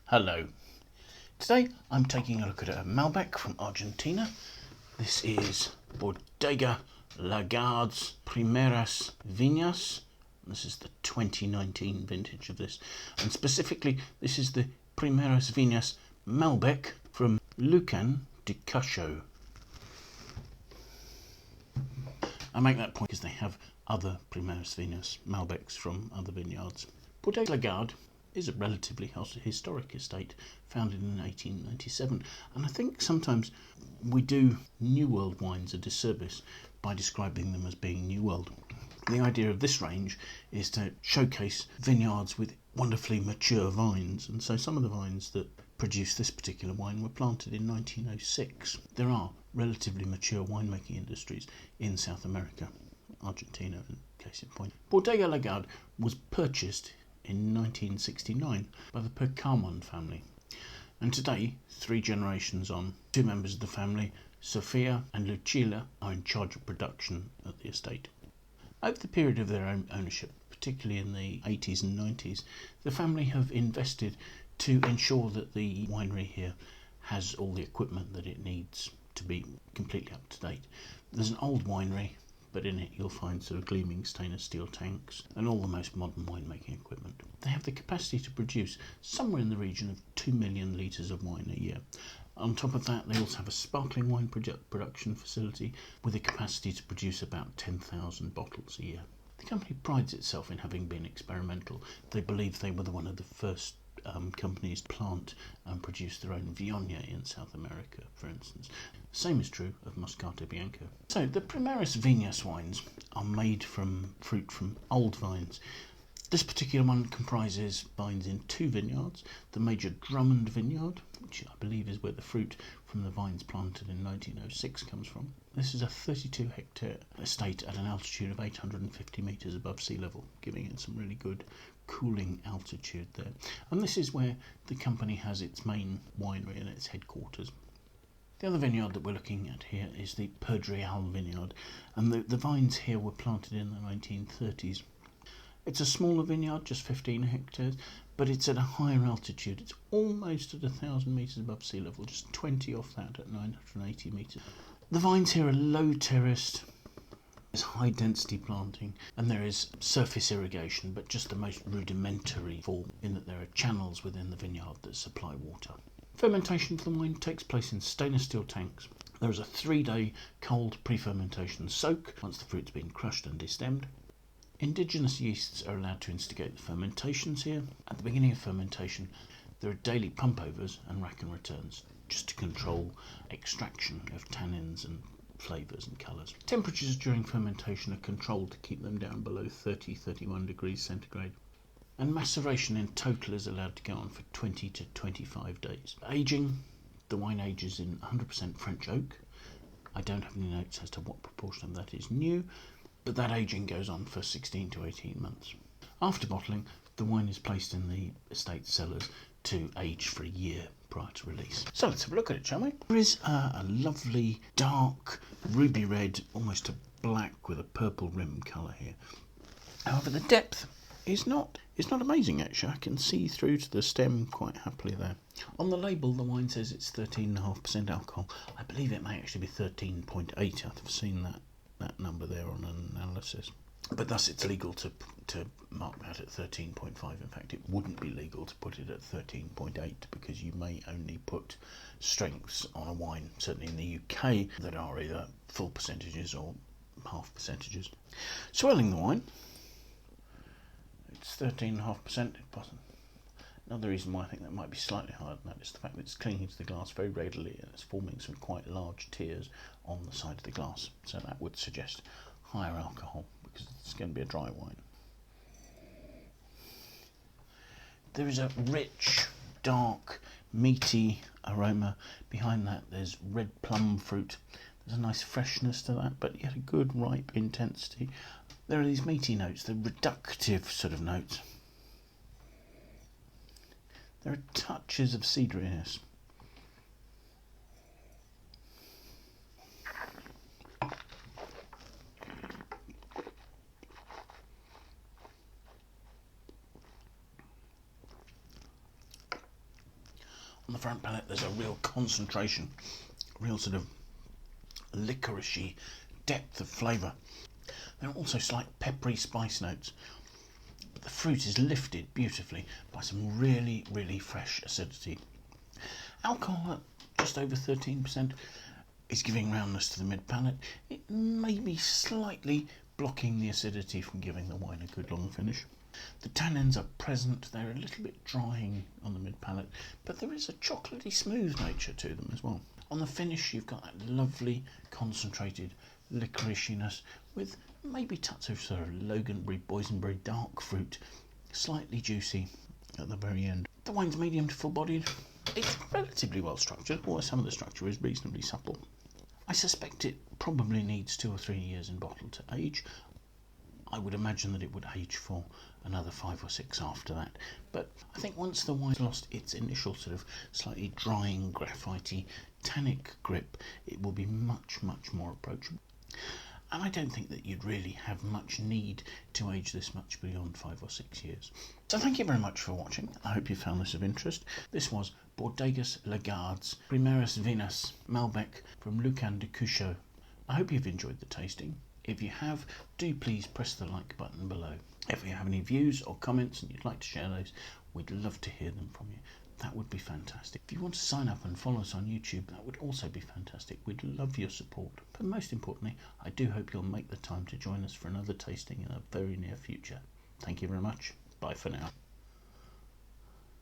Hello. Today I'm taking a look at a Malbec from Argentina. This is Bodega Lagarde's Primeras Vinas. This is the 2019 vintage of this. And specifically, this is the Primeras Vinas Malbec from Lujan de Cuyo. I make that point because they have other Primeras Vinas Malbecs from other vineyards. Bodega Lagarde is a relatively historic estate founded in 1897, and I think sometimes we do New World wines a disservice by describing them as being New World. The idea of this range is to showcase vineyards with wonderfully mature vines, and so some of the vines that produce this particular wine were planted in 1906. There are relatively mature winemaking industries in South America, Argentina in case in point. Bodega Lagarde was purchased in 1969 by the Pescarmona family, and today, 3 generations on, 2 members of the family, Sofia and Lucila, are in charge of production at the estate. Over the period of their own ownership, particularly in the 80s and 90s, the family have invested to ensure that the winery here has all the equipment that it needs to be completely up to date. There's an old winery, but in it you'll find sort of gleaming stainless steel tanks and all the most modern winemaking equipment. They have the capacity to produce somewhere in the region of 2 million litres of wine a year. On top of that, they also have a sparkling wine production facility with a capacity to produce about 10,000 bottles a year. The company prides itself in having been experimental. They believe they were one of the first companies to plant and produce their own Viognier in South America, for instance. The same is true of Moscato Bianco. So the Primeras Vinas wines are made from fruit from old vines. This particular one comprises vines in 2 vineyards. The major Drummond vineyard, which I believe is where the fruit from the vines planted in 1906 comes from. This is a 32 hectare estate at an altitude of 850 metres above sea level, giving it some really good cooling altitude there. And this is where the company has its main winery and its headquarters. The other vineyard that we're looking at here is the Perdriel vineyard, and the vines here were planted in the 1930s. It's a smaller vineyard, just 15 hectares, but it's at a higher altitude. It's almost at 1,000 metres above sea level, just 20 off that at 980 metres. The vines here are low terraced. There's high density planting, and there is surface irrigation, but just the most rudimentary form, in that there are channels within the vineyard that supply water. Fermentation for the wine takes place in stainless steel tanks. There is a 3-day cold pre-fermentation soak once the fruit's been crushed and destemmed. Indigenous yeasts are allowed to instigate the fermentations here. At the beginning of fermentation, there are daily pump-overs and rack and returns, just to control extraction of tannins and flavours and colours. Temperatures during fermentation are controlled to keep them down below 30-31 degrees centigrade. And maceration in total is allowed to go on for 20 to 25 days. Aging, the wine ages in 100% French oak. I don't have any notes as to what proportion of that is new, but that aging goes on for 16 to 18 months. After bottling, the wine is placed in the estate cellars to age for a year prior to release. So let's have a look at it, shall we? There is a lovely dark ruby red, almost a black with a purple rim colour here. However, the depth is not amazing actually. I can see through to the stem quite happily there. On the label the wine says it's 13.5% alcohol. I believe it may actually be 13.8. I've seen that number there on an analysis. But thus it's legal to mark that at 13.5. In fact, it wouldn't be legal to put it at 13.8 because you may only put strengths on a wine, certainly in the UK, that are either full percentages or half percentages. Swirling the wine, it's 13.5%. Another reason why I think that might be slightly higher than that is the fact that it's clinging to the glass very readily and it's forming some quite large tears on the side of the glass. So that would suggest higher alcohol because it's going to be a dry wine. There is a rich, dark, meaty aroma. Behind that there's red plum fruit. There's a nice freshness to that, but yet a good ripe intensity. There are these meaty notes, the reductive sort of notes. There are touches of cedriness. On the front palate, there's a real concentration, real sort of licoricey depth of flavour. There are also slight peppery spice notes. But the fruit is lifted beautifully by some really, really fresh acidity. Alcohol at just over 13% is giving roundness to the mid palate. It may be slightly blocking the acidity from giving the wine a good long finish. The tannins are present, they're a little bit drying on the mid palate, but there is a chocolatey smooth nature to them as well. On the finish, you've got that lovely concentrated licoriciness with maybe touch of sort of loganberry, boysenberry, dark fruit, slightly juicy at the very end. The wine's medium to full-bodied. It's relatively well structured, although some of the structure is reasonably supple. I suspect it probably needs 2 or 3 years in bottle to age. I would imagine that it would age for another 5 or 6 after that. But I think once the wine's lost its initial sort of slightly drying, graphitey, tannic grip, it will be much, much more approachable. And I don't think that you'd really have much need to age this much beyond 5 or 6 years. So thank you very much for watching. I hope you found this of interest. This was Bodega Lagarde's Primeras Vinas Malbec from Lujan de Cuyo. I hope you've enjoyed the tasting. If you have, do please press the like button below. If you have any views or comments and you'd like to share those, we'd love to hear them from you. That would be fantastic. If you want to sign up and follow us on YouTube, that would also be fantastic. We'd love your support. But most importantly, I do hope you'll make the time to join us for another tasting in a very near future. Thank you very much. Bye for now.